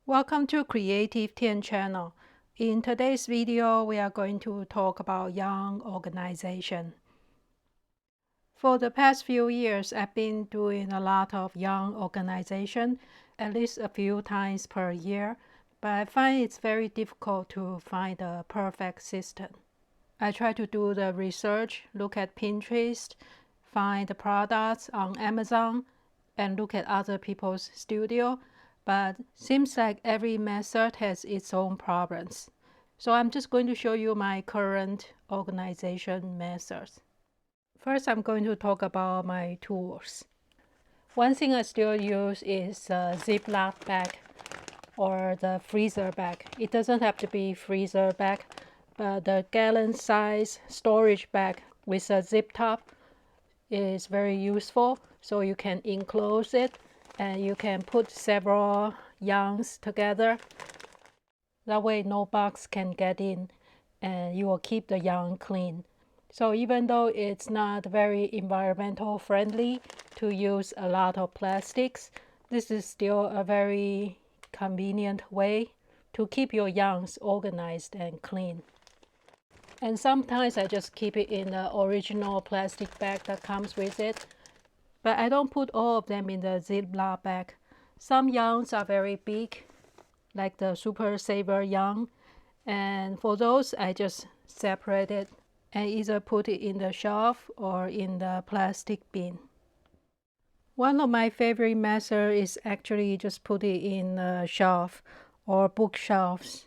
Welcome to Creative Tien channel. In today's video, we are going to talk about yarn organization. For the past few years, I've been doing a lot of yarn organization, at least a few times per year, but I find it's very difficult to find a perfect system. I try to do the research, look at Pinterest, find the products on Amazon, and look at other people's studio, but seems like every method has its own problems. So I'm just going to show you my current organization methods. First, I'm going to talk about my tools. One thing I still use is a Ziploc bag or the freezer bag. It doesn't have to be freezer bag, but the gallon size storage bag with a zip top is very useful. So you can enclose it and you can put several yarns together. That way no bugs can get in and you will keep the yarn clean. So even though it's not very environmental friendly to use a lot of plastics, this is still a very convenient way to keep your yarns organized and clean. And sometimes I just keep it in the original plastic bag that comes with it. But I don't put all of them in the Ziploc bag. Some yarns are very big, like the Super Saver yarn. And for those, I just separate it and either put it in the shelf or in the plastic bin. One of my favorite methods is actually just put it in a shelf or bookshelves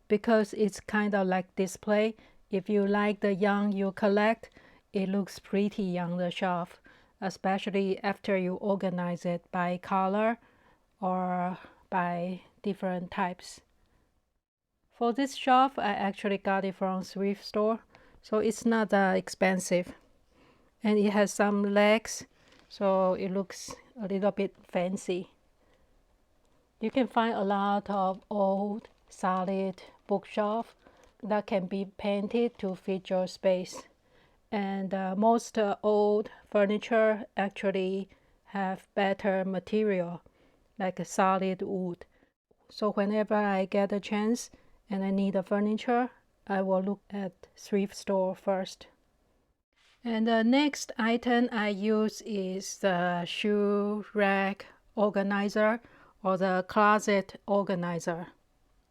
because it's kind of like display. If you like the yarn you collect, it looks pretty on the shelf, especially after you organize it by color or by different types. For this shelf, I actually got it from thrift store, so it's not that expensive. And it has some legs, so it looks a little bit fancy. You can find a lot of old, solid bookshelf that can be painted to fit your space. And most old furniture actually have better material, like a solid wood. So whenever I get a chance and I need a furniture, I will look at thrift store first. And the next item I use is the shoe rack organizer or the closet organizer.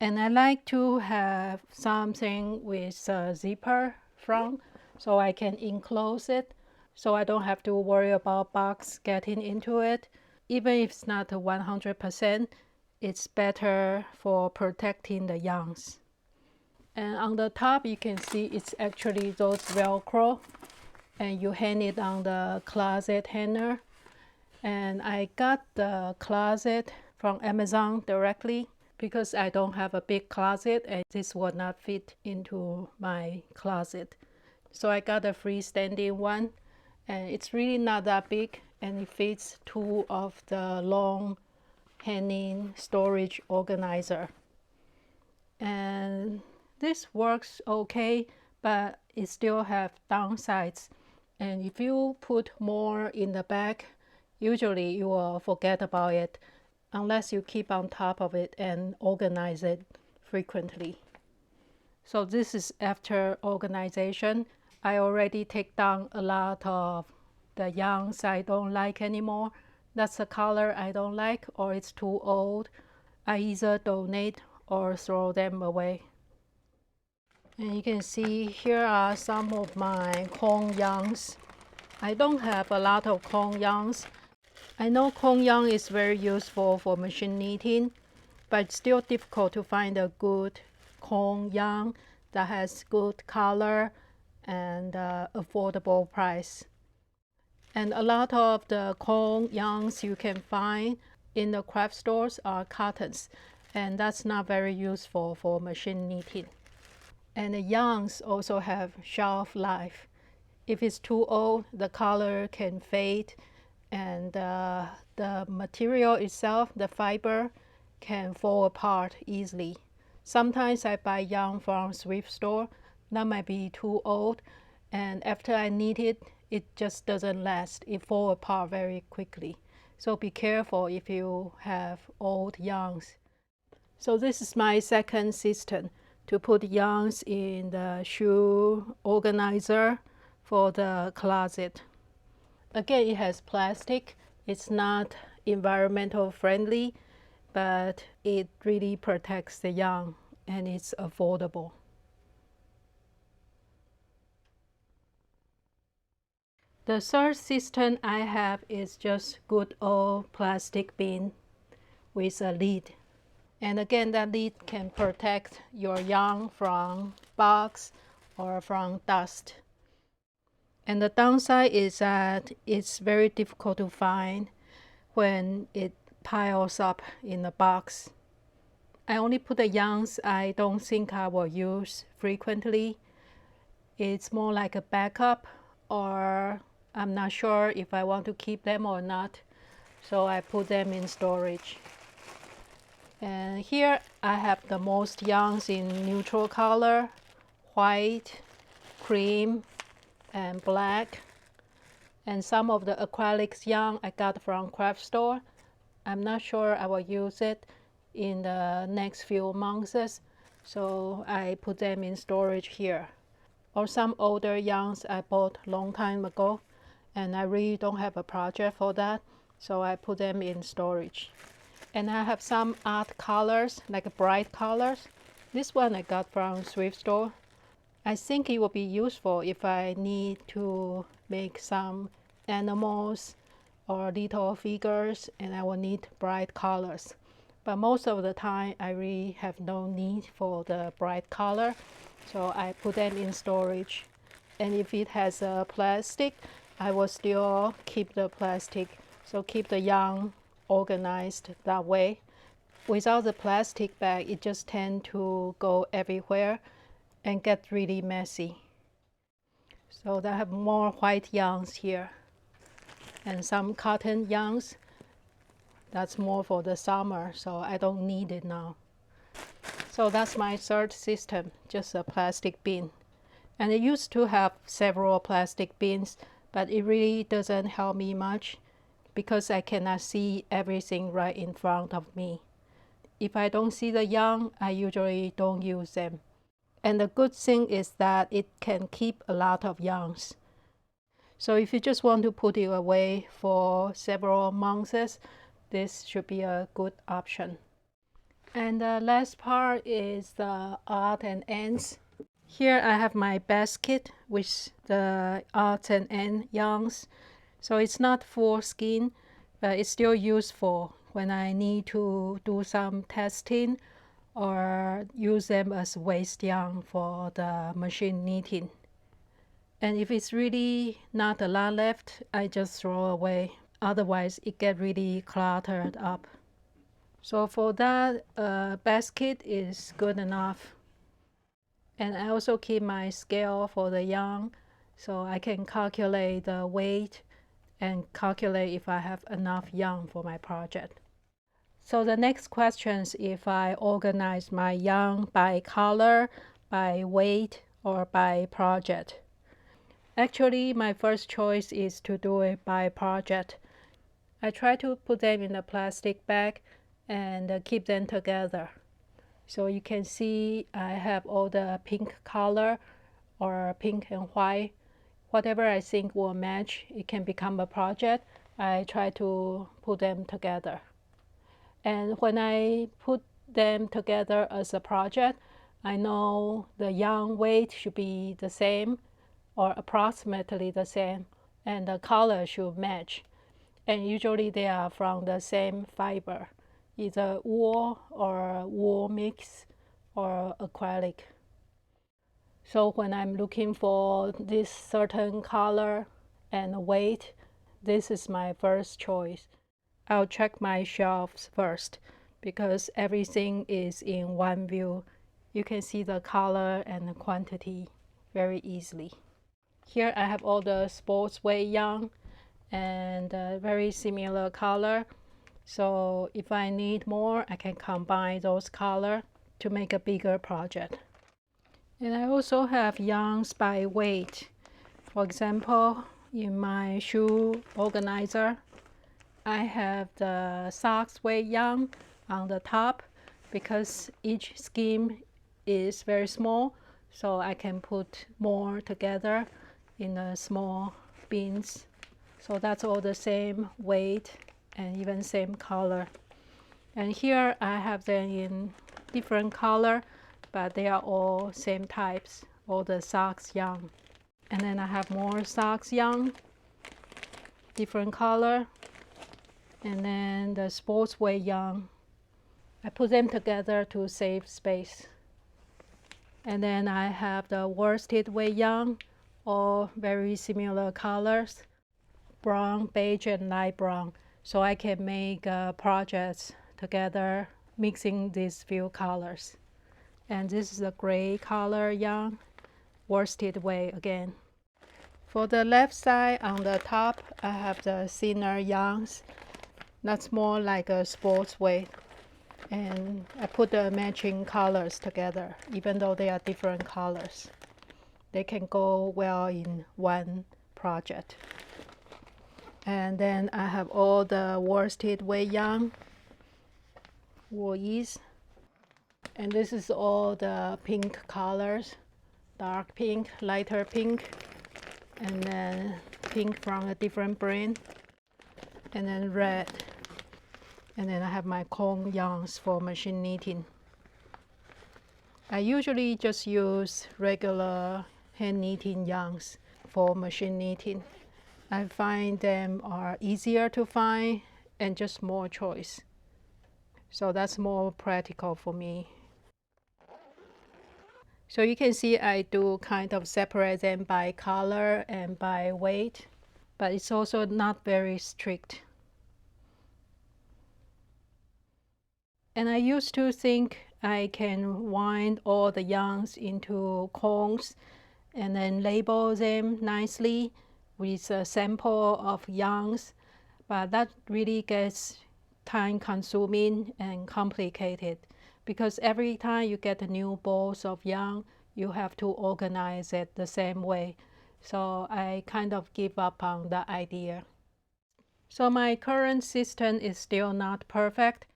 And I like to have something with a zipper front so I can enclose it so I don't have to worry about bugs getting into it. Even if it's not 100%, it's better for protecting the yarns. And on the top you can see it's actually those Velcro, and you hang it on the closet hanger. And I got the closet from Amazon directly because I don't have a big closet and this would not fit into my closet. So I got a freestanding one, and it's really not that big, and it fits two of the long hanging storage organizer. And this works okay, but it still have downsides. And if you put more in the bag, usually you will forget about it unless you keep on top of it and organize it frequently. So this is after organization. I already take down a lot of the yarns I don't like anymore. That's the color I don't like, or it's too old. I either donate or throw them away. And you can see here are some of my cone yarns. I don't have a lot of cone yarns. I know cone yarn is very useful for machine knitting, but it's still difficult to find a good cone yarn that has good color and affordable price. And a lot of the cone yarns you can find in the craft stores are cottons, and that's not very useful for machine knitting. And the yarns also have shelf life. If it's too old, the color can fade, and the material itself, the fiber, can fall apart easily. Sometimes I buy yarn from thrift store that might be too old, and after I knit it, it just doesn't last. It falls apart very quickly. So be careful if you have old yarns. So this is my second system to put yarns in the shoe organizer for the closet. Again, it has plastic. It's not environmental friendly, but it really protects the yarn and it's affordable. The third system I have is just good old plastic bin with a lid. And again, that lid can protect your yarn from bugs or from dust. And the downside is that it's very difficult to find when it piles up in a box. I only put the yarns I don't think I will use frequently. It's more like a backup, or I'm not sure if I want to keep them or not. So I put them in storage. And here I have the most yarns in neutral color, white, cream, and black. And some of the acrylics yarn I got from craft store. I'm not sure I will use it in the next few months, so I put them in storage here. Or some older yarns I bought long time ago, and I really don't have a project for that, so I put them in storage. And I have some art colors, like bright colors. This one I got from thrift store. I think it will be useful if I need to make some animals or little figures and I will need bright colors. But most of the time I really have no need for the bright color, so I put them in storage. And if it has a plastic, I will still keep the plastic, so keep the yarn organized that way. Without the plastic bag, it just tends to go everywhere and get really messy. So I have more white yarns here and some cotton yarns. That's more for the summer, so I don't need it now. So that's my third system, just a plastic bin. And I used to have several plastic bins, but it really doesn't help me much because I cannot see everything right in front of me. If I don't see the yarn, I usually don't use them. And the good thing is that it can keep a lot of yarns. So if you just want to put it away for several months, this should be a good option. And the last part is the odds and ends. Here I have my basket with the odds and ends yarns. So it's not full skein, but it's still useful when I need to do some testing or use them as waste yarn for the machine knitting. And if it's really not a lot left, I just throw away. Otherwise, it gets really cluttered up. So for that, basket is good enough. And I also keep my scale for the yarn, so I can calculate the weight and calculate if I have enough yarn for my project. So the next question is if I organize my yarn by color, by weight, or by project. Actually, my first choice is to do it by project. I try to put them in a plastic bag and keep them together. So you can see I have all the pink color or pink and white. Whatever I think will match, it can become a project. I try to put them together. And when I put them together as a project, I know the yarn weight should be the same or approximately the same, and the color should match. And usually they are from the same fiber, either wool or wool mix or acrylic. So when I'm looking for this certain color and weight, this is my first choice. I'll check my shelves first because everything is in one view. You can see the color and the quantity very easily. Here I have all the sportswear yarn and very similar color. So if I need more, I can combine those colors to make a bigger project. And I also have yarns by weight. For example, in my shoe organizer, I have the socks weight yarn on the top because each skein is very small, so I can put more together in a small bins. So that's all the same weight and even same color. And here I have them in different color, but they are all same types, all the socks yarn. And then I have more socks yarn, different color. And then the sportswear yarn. I put them together to save space. And then I have the worsted weight yarn, all very similar colors, brown, beige, and light brown. So I can make projects together mixing these few colors. And this is a gray color yarn, worsted weight again. For the left side on the top, I have the thinner yarns. That's more like a sports weight. And I put the matching colors together, even though they are different colors. They can go well in one project. And then I have all the worsted weight yarn, wool ease. And this is all the pink colors, dark pink, lighter pink, and then pink from a different brand, and then red. And then I have my cone yarns for machine knitting. I usually just use regular hand knitting yarns for machine knitting. I find them are easier to find and just more choice. So that's more practical for me. So you can see I do kind of separate them by color and by weight, but it's also not very strict. And I used to think I can wind all the yarns into cones and then label them nicely with a sample of yarns, but that really gets time consuming and complicated because every time you get new balls of yarn, you have to organize it the same way. So I kind of give up on that idea. So my current system is still not perfect.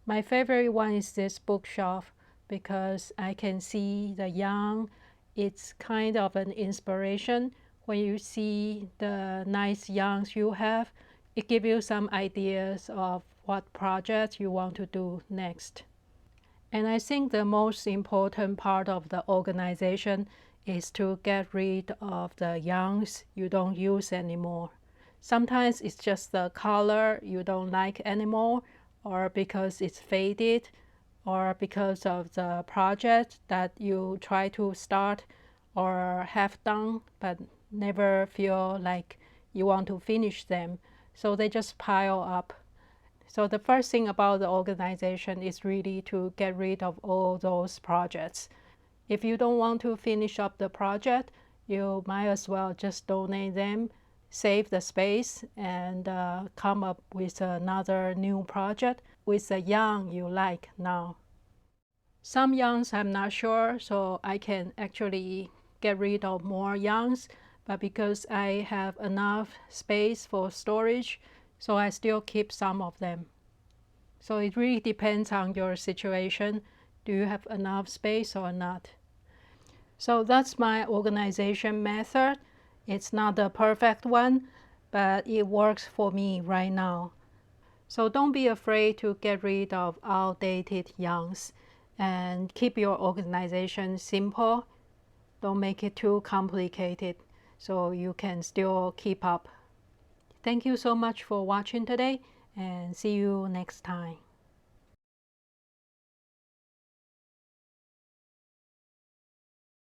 My favorite one is this bookshelf because I can see the yarn. It's kind of an inspiration. When you see the nice yarns you have, it gives you some ideas of what projects you want to do next. And I think the most important part of the organization is to get rid of the yarns you don't use anymore. Sometimes it's just the color you don't like anymore, or because it's faded, or because of the project that you try to start or have done but never feel like you want to finish them. So they just pile up. So the first thing about the organization is really to get rid of all those projects. If you don't want to finish up the project, you might as well just donate them, save the space, and come up with another new project with the yarn you like now. Some yarns I'm not sure, so I can actually get rid of more yarns, but because I have enough space for storage, so I still keep some of them. So it really depends on your situation. Do you have enough space or not? So that's my organization method. It's not the perfect one, but it works for me right now. So don't be afraid to get rid of outdated yarns and keep your organization simple. Don't make it too complicated so you can still keep up. Thank you so much for watching today, and see you next time.